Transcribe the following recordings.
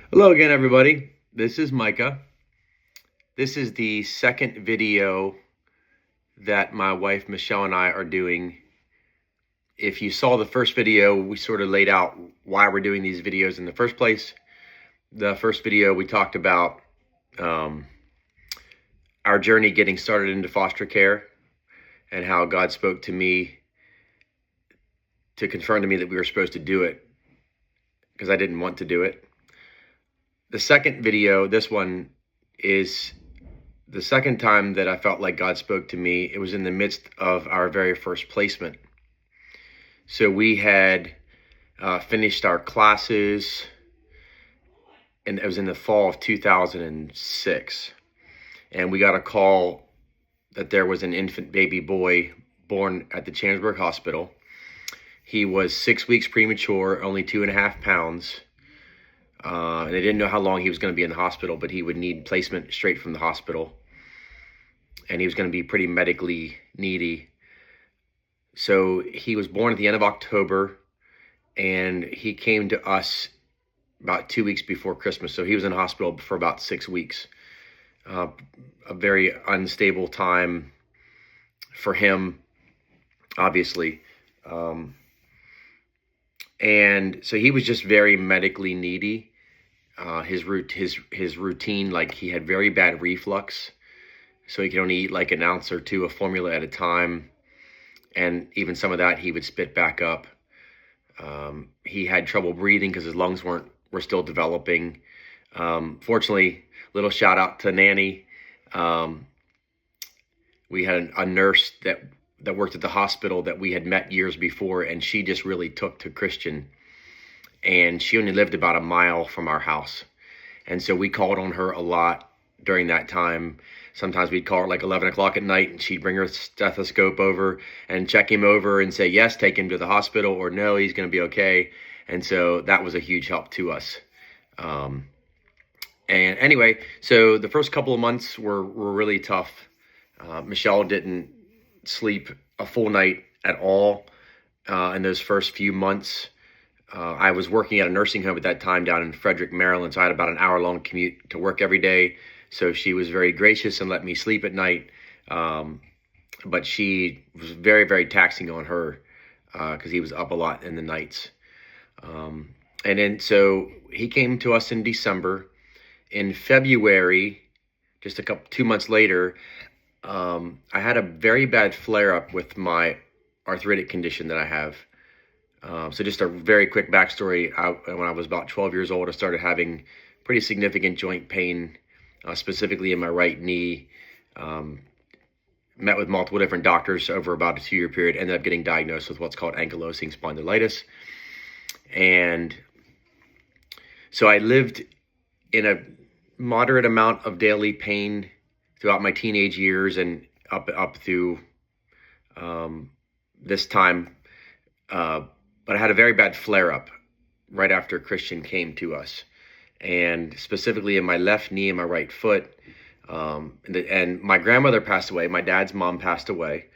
Hello again, everybody. This is Micah. This is the second video that my wife Michelle and I are doing. If you saw the first video, we sort of laid out why we're doing these videos in the first place. The first video, we talked about our journey getting started into foster care and how God spoke to me to confirm to me that we were supposed to do it because I didn't want to do it. The second video, this one, is the second time that I felt like God spoke to me. It was in the midst of our very first placement. So we had finished our classes, and it was in the fall of 2006. And we got a call that there was an infant baby boy born at the Chambersburg Hospital. He was 6 weeks premature, only 2.5 pounds. And they didn't know how long he was going to be in the hospital, but he would need placement straight from the hospital. And he was going to be pretty medically needy. So he was born at the end of October, and he came to us about 2 weeks before Christmas. So he was in the hospital for about 6 weeks. A very unstable time for him, obviously. And so he was just very medically needy. His routine, like, he had very bad reflux, so he could only eat like an ounce or two of formula at a time, and even some of that he would spit back up. He had trouble breathing because his lungs were still developing. Fortunately, little shout out to Nanny. We had a nurse that worked at the hospital that we had met years before, and she just really took to Christian. And she only lived about a mile from our house. And so we called on her a lot during that time. Sometimes we'd call her like 11 o'clock at night, and she'd bring her stethoscope over and check him over and say, yes, take him to the hospital, or no, he's going to be okay. And so that was a huge help to us. And anyway, so the first couple of months were really tough. Michelle didn't sleep a full night at all in those first few months. I was working at a nursing home at that time down in Frederick, Maryland, so I had about an hour-long commute to work every day. So she was very gracious and let me sleep at night, but she was very, very taxing on her because he was up a lot in the nights. And then so he came to us in December. In February, just 2 months later, I had a very bad flare-up with my arthritic condition that I have. So just a very quick backstory. When I was about 12 years old, I started having pretty significant joint pain, specifically in my right knee. Met with multiple different doctors over about a 2-year period, ended up getting diagnosed with what's called ankylosing spondylitis. And so I lived in a moderate amount of daily pain throughout my teenage years and up through this time. But I had a very bad flare-up right after Christian came to us, and specifically in my left knee and my right foot. And my grandmother passed away. My dad's mom passed away,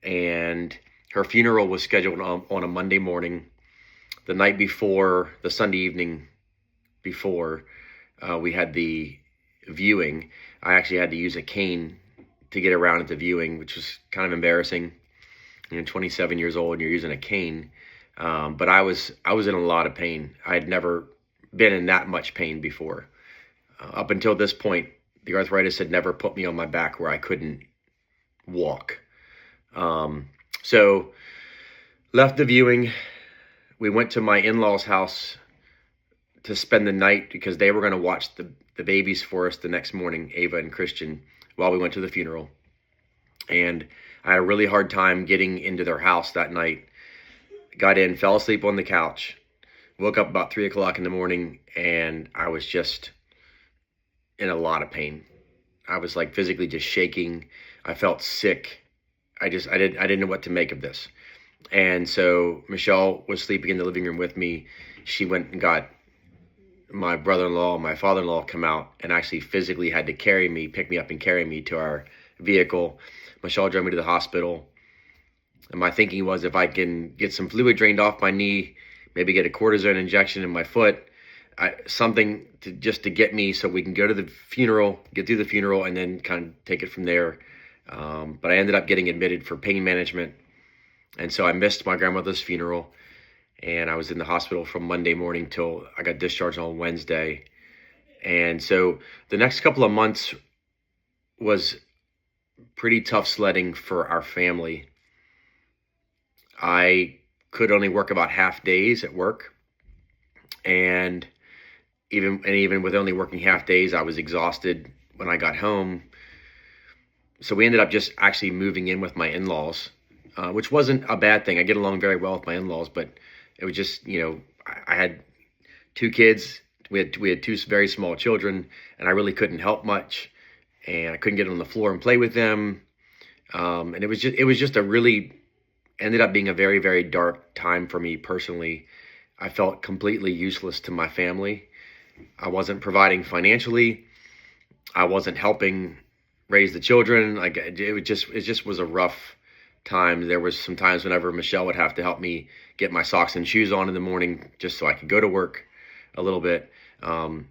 and her funeral was scheduled on a Monday morning. The night before, the Sunday evening before, we had the viewing. I actually had to use a cane to get around at the viewing, which was kind of embarrassing. You're 27 years old and you're using a cane. But I was in a lot of pain. I had never been in that much pain before. Up until this point, the arthritis had never put me on my back where I couldn't walk. So left the viewing. We went to my in-laws' house to spend the night because they were going to watch the babies for us the next morning, Ava and Christian, while we went to the funeral. And I had a really hard time getting into their house that night. Got in, fell asleep on the couch, woke up about 3 o'clock in the morning, and I was just in a lot of pain. I was like physically just shaking. I felt sick. I didn't know what to make of this. And so Michelle was sleeping in the living room with me. She went and got my brother-in-law and my father-in-law come out and actually physically had to pick me up and carry me to our vehicle. Michelle drove me to the hospital. And my thinking was, if I can get some fluid drained off my knee, maybe get a cortisone injection in my foot, something to just to get me so we can go to the funeral, get through the funeral, and then kind of take it from there. But I ended up getting admitted for pain management, and so I missed my grandmother's funeral, and I was in the hospital from Monday morning till I got discharged on Wednesday. And so the next couple of months was pretty tough sledding for our family. I could only work about half days at work, and even with only working half days, I was exhausted when I got home. So we ended up just actually moving in with my in-laws, which wasn't a bad thing. I get along very well with my in-laws, but it was just, I had two kids. We had two very small children, and I really couldn't help much, and I couldn't get on the floor and play with them. And it was just ended up being a very, very dark time for me personally. I felt completely useless to my family. I wasn't providing financially. I wasn't helping raise the children. Like it just was a rough time. There was some times whenever Michelle would have to help me get my socks and shoes on in the morning just so I could go to work a little bit. And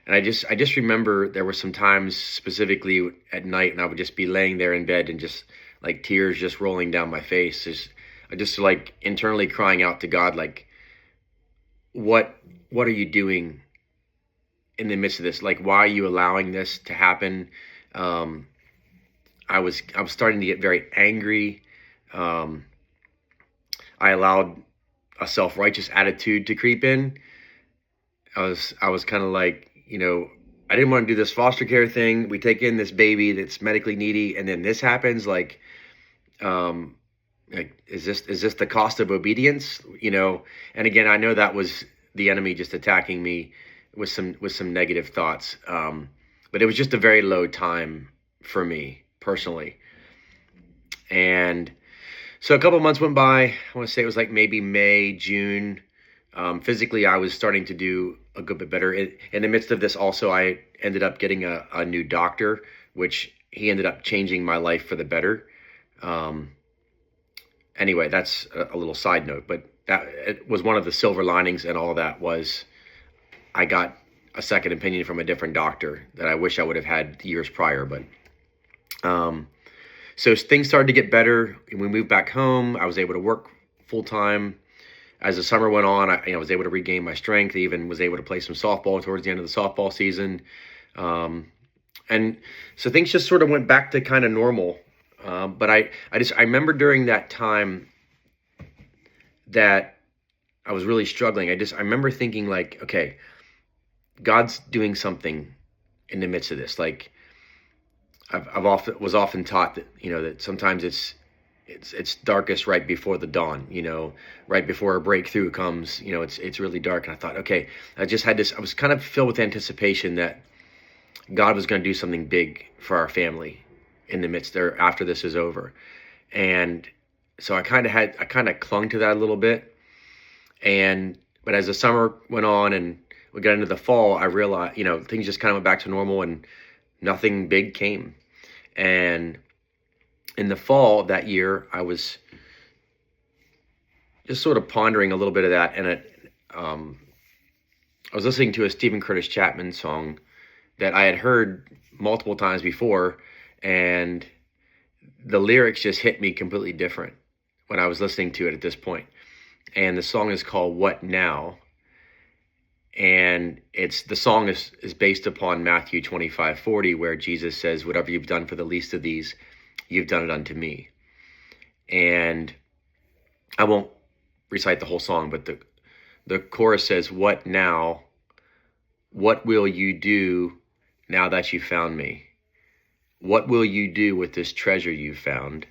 I just remember there were some times specifically at night, and I would just be laying there in bed and just like tears just rolling down my face. I just like internally crying out to God, like, what are you doing in the midst of this? Like, why are you allowing this to happen? I was starting to get very angry. I allowed a self-righteous attitude to creep in. I was kind of like, I didn't want to do this foster care thing. We take in this baby that's medically needy, and then this happens. Like, is this the cost of obedience? And again, I know that was the enemy just attacking me with some negative thoughts. But it was just a very low time for me personally. And so a couple months went by. I want to say it was like maybe May, June. Physically, I was starting to do a good bit better. In the midst of this, also, I ended up getting a new doctor, which he ended up changing my life for the better. Anyway, that's a little side note, but it was one of the silver linings, and all that was I got a second opinion from a different doctor that I wish I would have had years prior. But so things started to get better. We moved back home. I was able to work full time. As the summer went on, I was able to regain my strength. Even was able to play some softball towards the end of the softball season. And so things just sort of went back to kind of normal. But I remember during that time that I was really struggling. I remember thinking like, okay, God's doing something in the midst of this. Like was often taught that, that sometimes it's darkest right before the dawn, right before a breakthrough comes, it's really dark. And I thought, okay, I was kind of filled with anticipation that God was going to do something big for our family in the midst there after this is over. And so I kind of clung to that a little bit. But as the summer went on and we got into the fall, I realized, things just kind of went back to normal and nothing big came. And in the fall of that year, I was just sort of pondering a little bit of that. And I was listening to a Stephen Curtis Chapman song that I had heard multiple times before, and the lyrics just hit me completely different when I was listening to it at this point. And the song is called What Now? And the song is based upon Matthew 25:40, where Jesus says, whatever you've done for the least of these, you've done it unto me. And I won't recite the whole song, but the chorus says, what now? What will you do now that you found me? What will you do with this treasure you found?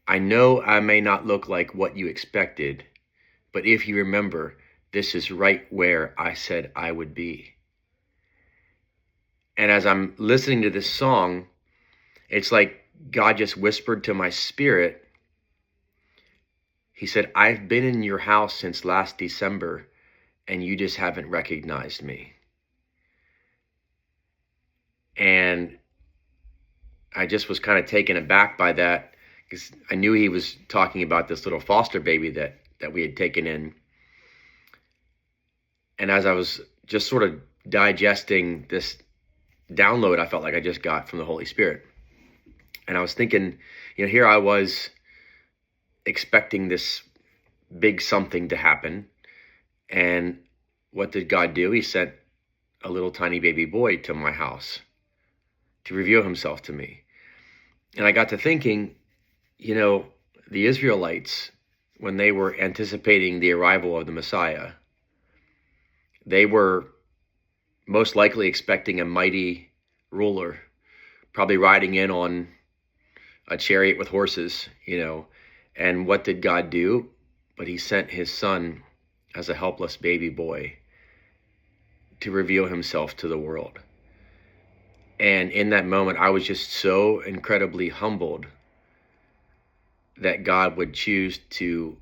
I know I may not look like what you expected, but if you remember, this is right where I said I would be. And as I'm listening to this song, it's like God just whispered to my spirit. He said, I've been in your house since last December, and you just haven't recognized me. And I just was kind of taken aback by that, because I knew he was talking about this little foster baby that we had taken in. And as I was just sort of digesting this download I felt like I just got from the Holy Spirit, and I was thinking, here I was expecting this big something to happen. And what did God do? He sent a little tiny baby boy to my house to reveal himself to me. And I got to thinking, the Israelites, when they were anticipating the arrival of the Messiah, they were most likely expecting a mighty ruler, probably riding in on a chariot with horses, And what did God do? But he sent his son as a helpless baby boy to reveal himself to the world. And in that moment, I was just so incredibly humbled that God would choose to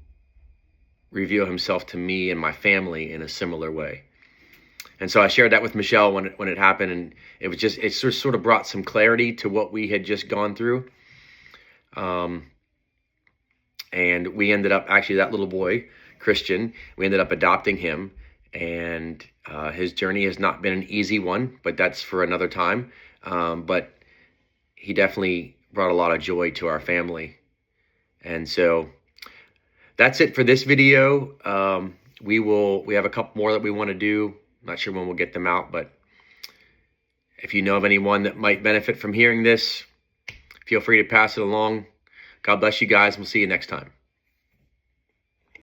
reveal himself to me and my family in a similar way. And so I shared that with Michelle when it happened, and it sort of brought some clarity to what we had just gone through. And we ended up, actually, that little boy, Christian, we ended up adopting him, and his journey has not been an easy one, but that's for another time. But he definitely brought a lot of joy to our family. And so that's it for this video. We have a couple more that we want to do. I'm not sure when we'll get them out, but if you know of anyone that might benefit from hearing this, feel free to pass it along. God bless you guys. We'll see you next time.